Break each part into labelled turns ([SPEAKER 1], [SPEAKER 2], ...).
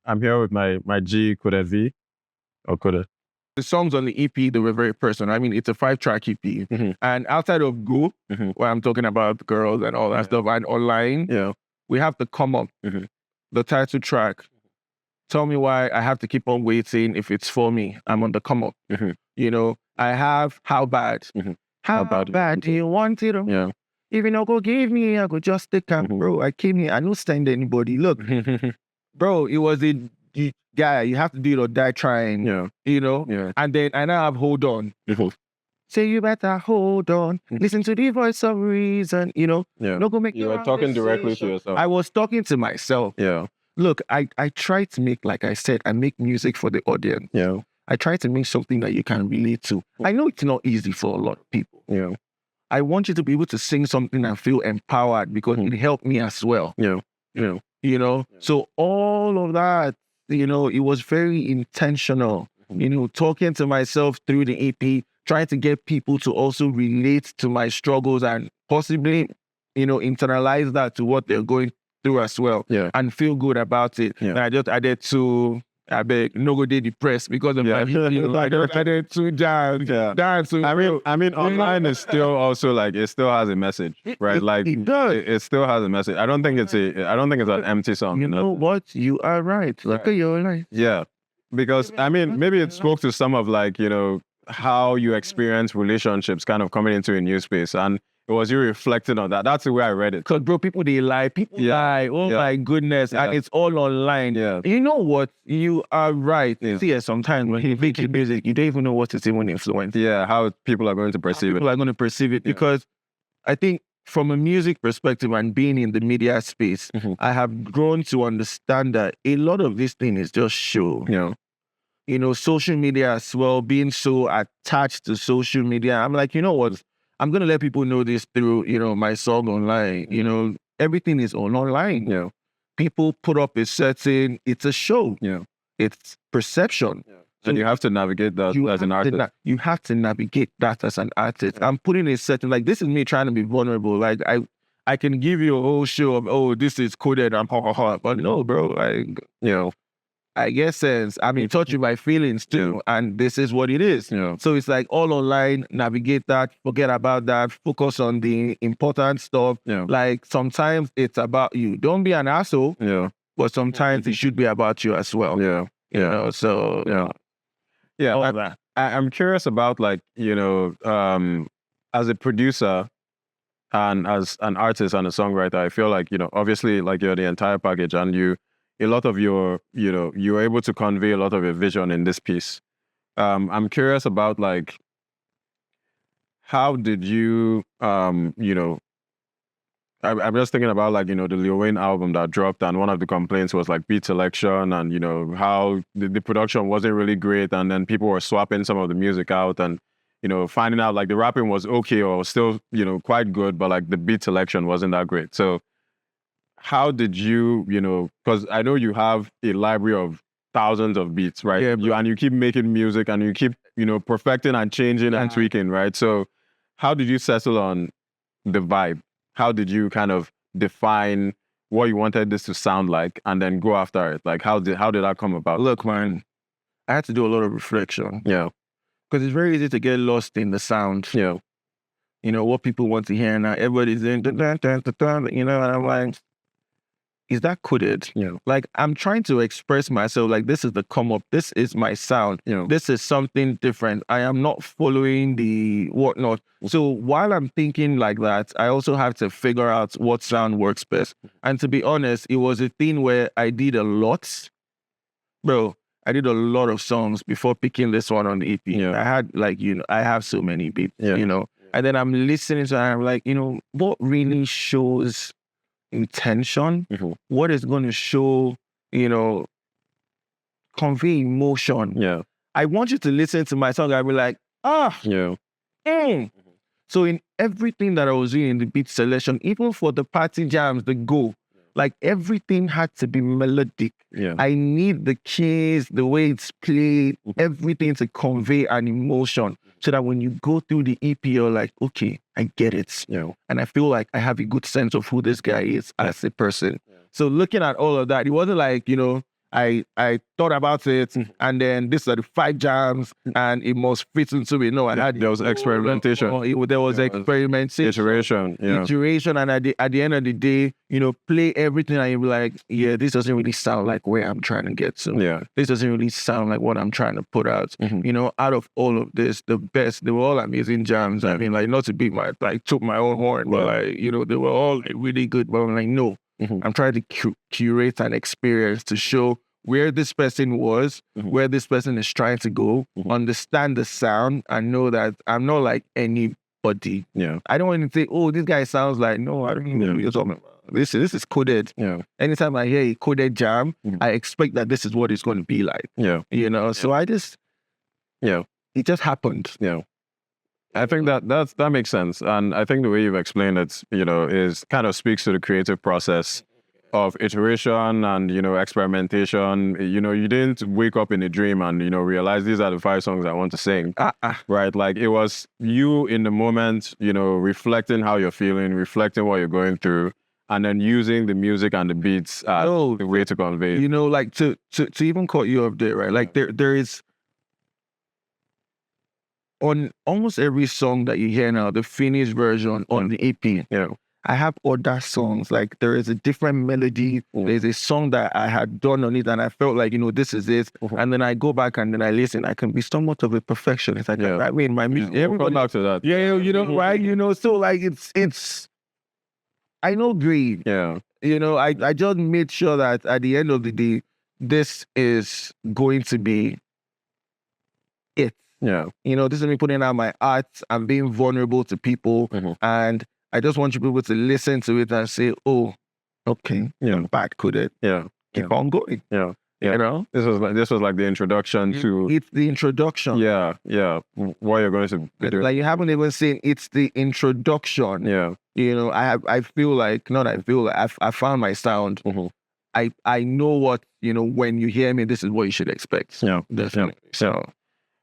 [SPEAKER 1] I'm here with my G Koda V or Koda.
[SPEAKER 2] The songs on the EP, they were very personal. I mean, it's a 5-track EP.
[SPEAKER 1] Mm-hmm.
[SPEAKER 2] And outside of Go,
[SPEAKER 1] Mm-hmm.
[SPEAKER 2] where I'm talking about girls and all that stuff, and online, we have to come up. The title track, Tell Me Why I Have to Keep on Waiting If It's For Me. I'm on the come up. You know, I have How Bad. How bad do you want it?
[SPEAKER 1] Yeah.
[SPEAKER 2] If you not go give me, I go just take up. Bro, I came here, I don't stand anybody. Look, bro, it was a guy, you have to do it or die trying.
[SPEAKER 1] Yeah.
[SPEAKER 2] You know?
[SPEAKER 1] Yeah.
[SPEAKER 2] And then I now have Hold On. Say you better hold on. Listen to the voice of reason, you know?
[SPEAKER 1] Yeah.
[SPEAKER 2] No go make
[SPEAKER 1] You were talking directly to yourself.
[SPEAKER 2] I was talking to myself.
[SPEAKER 1] Yeah.
[SPEAKER 2] Look, I try to make, like I said, I make music for the audience.
[SPEAKER 1] Yeah.
[SPEAKER 2] I try to make something that you can relate to. I know it's not easy for a lot of people.
[SPEAKER 1] Yeah.
[SPEAKER 2] I want you to be able to sing something and feel empowered because it helped me as well.
[SPEAKER 1] Yeah. Yeah.
[SPEAKER 2] You know? So all of that, you know, it was very intentional. You know, talking to myself through the EP, trying to get people to also relate to my struggles and possibly, you know, internalize that to what they're going through as well.
[SPEAKER 1] Yeah.
[SPEAKER 2] And feel good about it.
[SPEAKER 1] Yeah.
[SPEAKER 2] And I just added to, I beg, no go dey depressed because of my, you know, I just added to dance.
[SPEAKER 1] Yeah.
[SPEAKER 2] Dance.
[SPEAKER 1] I mean, online is still also like, it still has a message, right? Like
[SPEAKER 2] it does.
[SPEAKER 1] It still has a message. I don't think it's an empty song.
[SPEAKER 2] You know what? You are right. Look at your life.
[SPEAKER 1] Yeah. Because I mean, maybe it spoke to some of like, you know, how you experience relationships kind of coming into a new space. And it was you reflecting on that. That's the way I read it.
[SPEAKER 2] Because, bro, people, they lie. People lie. Oh, my goodness.
[SPEAKER 1] Yeah.
[SPEAKER 2] And it's all online.
[SPEAKER 1] Yeah.
[SPEAKER 2] You know what? You are right.
[SPEAKER 1] Yeah.
[SPEAKER 2] See, sometimes when you make your music, you don't even know what to say when influence.
[SPEAKER 1] Yeah, how people are going to perceive
[SPEAKER 2] People are going to perceive it.
[SPEAKER 1] Yeah.
[SPEAKER 2] Because I think from a music perspective and being in the media space, I have grown to understand that a lot of this thing is just show.
[SPEAKER 1] Yeah.
[SPEAKER 2] You know, social media as well, being so attached to social media. I'm like, you know what? I'm going to let people know this through, you know, my song online. You know, everything is all online.
[SPEAKER 1] Yeah.
[SPEAKER 2] People put up a certain, it's a show.
[SPEAKER 1] Yeah.
[SPEAKER 2] It's perception.
[SPEAKER 1] Yeah. And you have to navigate that as an artist.
[SPEAKER 2] You have to navigate that as an artist. I'm putting a certain, like, this is me trying to be vulnerable. Like, I can give you a whole show of, oh, this is coded and ha ha ha. But no, bro, you know, I get sense. I'm in touch with my feelings too, and this is what it is.
[SPEAKER 1] Yeah.
[SPEAKER 2] So it's like all online, navigate that, forget about that, focus on the important stuff.
[SPEAKER 1] Yeah.
[SPEAKER 2] Like sometimes it's about you. Don't be an asshole.
[SPEAKER 1] Yeah.
[SPEAKER 2] But sometimes it should be about you as well.
[SPEAKER 1] Yeah.
[SPEAKER 2] You know, so
[SPEAKER 1] yeah.
[SPEAKER 2] all that.
[SPEAKER 1] I'm curious about, like, you know, as a producer and as an artist and a songwriter, I feel like, you know, obviously, like, you're the entire package, and a lot of your, you know, you're able to convey a lot of your vision in this piece. I'm curious about, like, how did you, you know, I'm just thinking about, like, you know, the Lil Wayne album that dropped, and one of the complaints was like beat selection, and, you know, how the production wasn't really great, and then people were swapping some of the music out, and, you know, finding out like the rapping was okay or still, you know, quite good, but like the beat selection wasn't that great. So how did you, you know, because I know you have a library of thousands of beats, right?
[SPEAKER 2] Yeah,
[SPEAKER 1] and you keep making music, and you keep, you know, perfecting and changing and tweaking, right? So how did you settle on the vibe? How did you kind of define what you wanted this to sound like and then go after it? Like, how did that come about?
[SPEAKER 2] Look, man, I had to do a lot of reflection.
[SPEAKER 1] Yeah.
[SPEAKER 2] Because it's very easy to get lost in the sound.
[SPEAKER 1] Yeah.
[SPEAKER 2] You know, what people want to hear now. Everybody's in, you know, and I'm like, is that coded?
[SPEAKER 1] Yeah.
[SPEAKER 2] Like, I'm trying to express myself, like, this is the come up, this is my sound,
[SPEAKER 1] you know,
[SPEAKER 2] this is something different. I am not following the whatnot. So while I'm thinking like that, I also have to figure out what sound works best. And to be honest, it was a thing where I did a lot. Bro, I did a lot of songs before picking this one on the EP.
[SPEAKER 1] Yeah.
[SPEAKER 2] I had, like, you know, I have so many beats,
[SPEAKER 1] Yeah.
[SPEAKER 2] you know, and then I'm listening to it, and I'm like, you know, what really shows intention, what is going to show, you know, convey emotion.
[SPEAKER 1] Yeah.
[SPEAKER 2] I want you to listen to my song. I'll be like,
[SPEAKER 1] Yeah.
[SPEAKER 2] So in everything that I was doing in the beat selection, even for the party jams, the go, like, everything had to be melodic.
[SPEAKER 1] Yeah.
[SPEAKER 2] I need the keys, the way it's played, everything to convey an emotion, so that when you go through the EP, you're like, okay, I get it.
[SPEAKER 1] Yeah.
[SPEAKER 2] And I feel like I have a good sense of who this guy is as a person. Yeah. So looking at all of that, it wasn't like, you know, I thought about it, and then these are the 5 jams, and it must fit into it. No, I had
[SPEAKER 1] there was experimentation.
[SPEAKER 2] There was experimentation, iteration, and at the end of the day, play everything, and you'll be like, yeah, this doesn't really sound like where I'm trying to get to.
[SPEAKER 1] Yeah,
[SPEAKER 2] this doesn't really sound like what I'm trying to put out. Out of all of this, the best, they were all amazing jams. I mean, like, not to be took my own horn, but they were all really good. But I'm like, no, I'm trying to curate an experience to show where this person was, where this person is trying to go, understand the sound, and know that I'm not like anybody.
[SPEAKER 1] Yeah,
[SPEAKER 2] I don't want to say, oh, this guy sounds like, no, I don't even know what you're talking about. This is coded.
[SPEAKER 1] Yeah.
[SPEAKER 2] Anytime I hear a coded jam, I expect that this is what it's going to be like.
[SPEAKER 1] Yeah.
[SPEAKER 2] So I just, it just happened.
[SPEAKER 1] Yeah. I think that makes sense. And I think the way you've explained it, is kind of speaks to the creative process of iteration and, experimentation. You didn't wake up in a dream and, realize these are the 5 songs I want to sing. Right? Like, it was you in the moment, reflecting how you're feeling, reflecting what you're going through, and then using the music and the beats as the way to convey.
[SPEAKER 2] Like, to even cut you off there, right? Like, there is, on almost every song that you hear now, the finished version on the EP, I have other songs. Like, there is a different melody. There's a song that I had done on it, and I felt like, this is it. And then I go back and then I listen. I can be somewhat of a perfectionist. Like, I mean, my music.
[SPEAKER 1] Everybody back to that.
[SPEAKER 2] Yeah, right. So like, it's. I know greed.
[SPEAKER 1] Yeah.
[SPEAKER 2] I just made sure that at the end of the day, this is going to be it.
[SPEAKER 1] Yeah.
[SPEAKER 2] This is me putting out my art and being vulnerable to people. And I just want you people to listen to it and say, oh, okay, I'm bad coded.
[SPEAKER 1] Yeah.
[SPEAKER 2] Keep on going.
[SPEAKER 1] Yeah. Yeah. This was like the introduction to.
[SPEAKER 2] It's the introduction.
[SPEAKER 1] Yeah. Yeah. What you're going to be doing.
[SPEAKER 2] Like, you haven't even seen it's the introduction.
[SPEAKER 1] Yeah.
[SPEAKER 2] I feel like, I found my sound. I know what, when you hear me, this is what you should expect.
[SPEAKER 1] Yeah.
[SPEAKER 2] Definitely.
[SPEAKER 1] Yeah. So.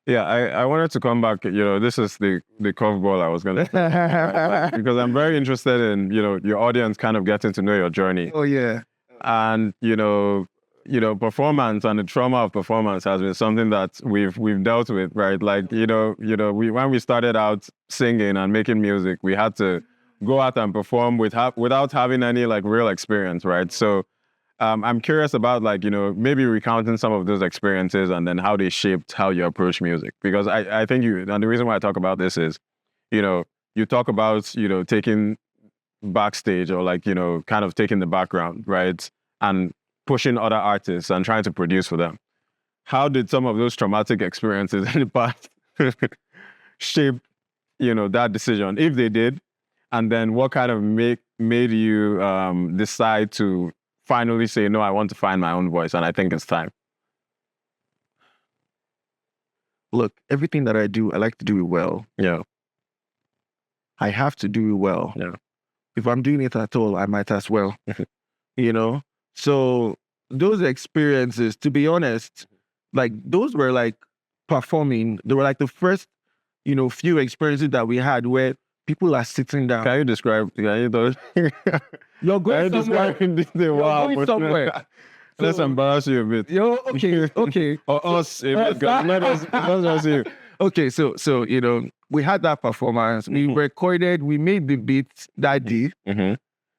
[SPEAKER 1] Yeah, I wanted to come back. This is the curveball I was going to because I'm very interested in, your audience kind of getting to know your journey.
[SPEAKER 2] Oh, yeah.
[SPEAKER 1] And, performance and the trauma of performance has been something that we've dealt with, right? Like, when we started out singing and making music, we had to go out and perform without having any like real experience, right? So I'm curious about maybe recounting some of those experiences and then how they shaped how you approach music. Because I think and the reason why I talk about this is, you talk about, taking backstage or kind of taking the background, right? And pushing other artists and trying to produce for them. How did some of those traumatic experiences in the past shape, that decision, if they did? And then what kind of made you decide to finally say, no, I want to find my own voice, and I think it's time?
[SPEAKER 2] Look, everything that I do, I like to do it well.
[SPEAKER 1] Yeah.
[SPEAKER 2] I have to do it well.
[SPEAKER 1] Yeah.
[SPEAKER 2] If I'm doing it at all, I might as well. So those experiences, to be honest, like, those were like performing. They were like the first, few experiences that we had where people are sitting down.
[SPEAKER 1] Can you describe? You're going
[SPEAKER 2] somewhere. Somewhere.
[SPEAKER 1] Let's embarrass you a bit.
[SPEAKER 2] Okay.
[SPEAKER 1] Or us. Let us you.
[SPEAKER 2] Okay, so we had that performance. We recorded. We made the beats that day.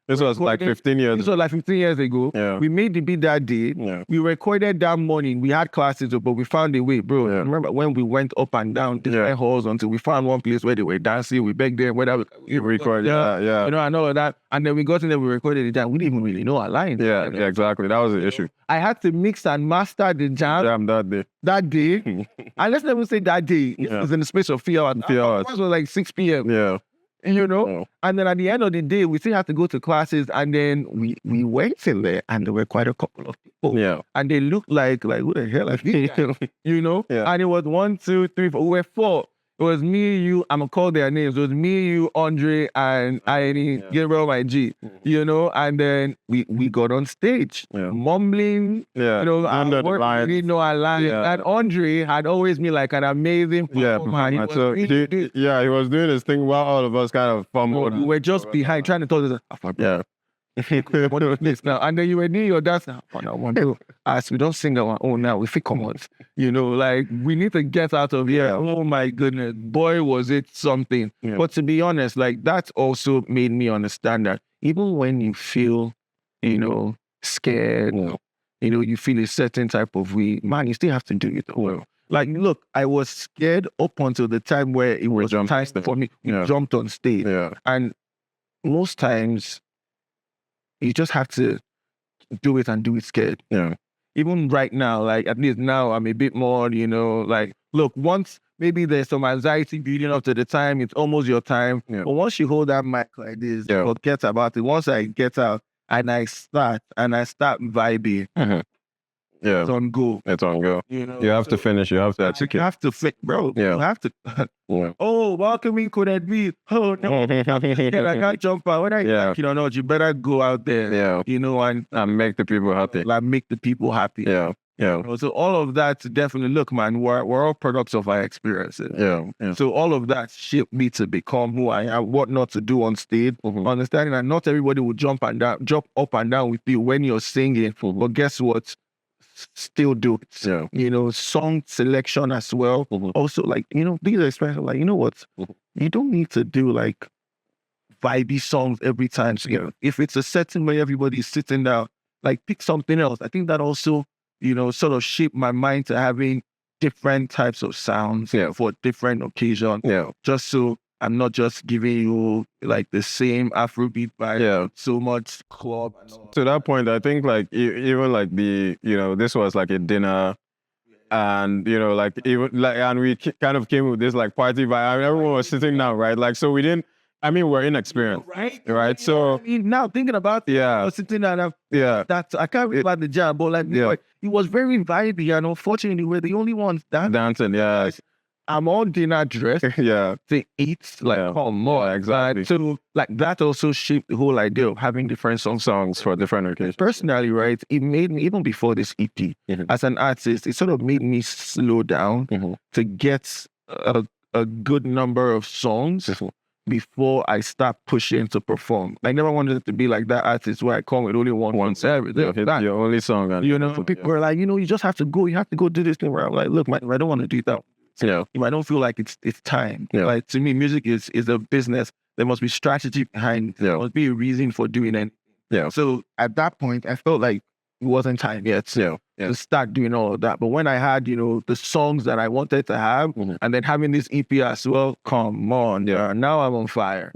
[SPEAKER 1] This was like 15 years.
[SPEAKER 2] This was like 15 years ago.
[SPEAKER 1] Yeah.
[SPEAKER 2] We made the beat that day.
[SPEAKER 1] Yeah.
[SPEAKER 2] We recorded that morning. We had classes, but we found a way, bro.
[SPEAKER 1] Yeah.
[SPEAKER 2] Remember when we went up and down different halls until we found one place where they were dancing. We begged them whether we
[SPEAKER 1] recorded. Yeah.
[SPEAKER 2] And all of that. And then we got in there, we recorded it down. We didn't even really know our lines.
[SPEAKER 1] Yeah, exactly. That was the issue.
[SPEAKER 2] I had to mix and master the jam
[SPEAKER 1] that day.
[SPEAKER 2] And let's never say that day. It was in the space of 3 hours. It was like 6 p.m.
[SPEAKER 1] Yeah.
[SPEAKER 2] And then at the end of the day, we still had to go to classes, and then we went in there, and there were quite a couple of people.
[SPEAKER 1] Yeah.
[SPEAKER 2] And they looked like who the hell are these guys?
[SPEAKER 1] Yeah.
[SPEAKER 2] And it was 1, 2, 3, 4. We were 4. It was me, you, I'm gonna call their names. It was me, you, Andre, and Gabriel, my G. And then we got on stage, mumbling.
[SPEAKER 1] Yeah.
[SPEAKER 2] Under the lines. We didn't know our lines.
[SPEAKER 1] Yeah.
[SPEAKER 2] And Andre had always been like an amazing performer.
[SPEAKER 1] He was doing his thing while all of us kind of fumbled.
[SPEAKER 2] We were just behind trying to talk to them. What is this now? And then you were doing your dance now. Oh, no, one day, as we don't sing our own now, we think come on. Like we need to get out of here. Oh my goodness. Boy, was it something.
[SPEAKER 1] Yeah.
[SPEAKER 2] But to be honest, like that also made me understand that even when you feel, scared, you feel a certain type of way, man, you still have to do it. Well, like, look, I was scared up until the time where it was time for me. We jumped on stage.
[SPEAKER 1] Yeah.
[SPEAKER 2] And most times, you just have to do it and do it scared.
[SPEAKER 1] Yeah.
[SPEAKER 2] Even right now, like at least now I'm a bit more, like, look, once maybe there's some anxiety building up to the time, it's almost your time.
[SPEAKER 1] Yeah.
[SPEAKER 2] But once you hold that mic like this, forget about it. Once I get out and I start vibing, it's on go.
[SPEAKER 1] It's on go. You have to finish. You have to execute.
[SPEAKER 2] You have to fit, bro.
[SPEAKER 1] Yeah.
[SPEAKER 2] You have to. Oh, welcoming could it be? Oh no, I can't jump out. When I like it or not, you better go out there.
[SPEAKER 1] And make the people happy.
[SPEAKER 2] Like make the people happy.
[SPEAKER 1] Yeah.
[SPEAKER 2] So all of that definitely, look, man, we're all products of our experiences.
[SPEAKER 1] Yeah.
[SPEAKER 2] So all of that shaped me to become who I am, what not to do on stage. Understanding that not everybody will jump up and down with you when you're singing. But guess what? Still do it.
[SPEAKER 1] Yeah.
[SPEAKER 2] Song selection as well. Also, like, these are expressions like, what? You don't need to do like vibey songs every time. So, if it's a setting where everybody's sitting down, like pick something else. I think that also, sort of shaped my mind to having different types of sounds for different occasions. Yeah. Just so I'm not just giving you like the same Afrobeat vibe, so much club.
[SPEAKER 1] To that point, I think like even like this was like a dinner, and like even like, and we kind of came with this like party vibe. I mean, everyone was sitting down, right? Like, so we didn't. I mean, we're inexperienced, right? So
[SPEAKER 2] now thinking about I was sitting down. That I can't remember the jam, but like it was very vibey, and unfortunately, we're the only ones
[SPEAKER 1] dancing. Yeah.
[SPEAKER 2] I'm all dinner dressed. To eat, like, more.
[SPEAKER 1] Exactly.
[SPEAKER 2] So, like, that also shaped the whole idea of having different songs for different occasions. Personally, right, it made me, even before this EP, as an artist, it sort of made me slow down to get a good number of songs before I start pushing to perform. I never wanted it to be like that artist where I come with only one service.
[SPEAKER 1] Your only song. And,
[SPEAKER 2] people were like, you just have to go. You have to go do this thing. Where I'm like, look, man, I don't want to do that. If I don't feel like it's time. Like, to me, music is a business. There must be strategy behind it. There must be a reason for doing it. So at that point, I felt like it wasn't time yet to start doing all of that. But when I had, the songs that I wanted to have, and then having this EP as well, come on, now I'm on fire.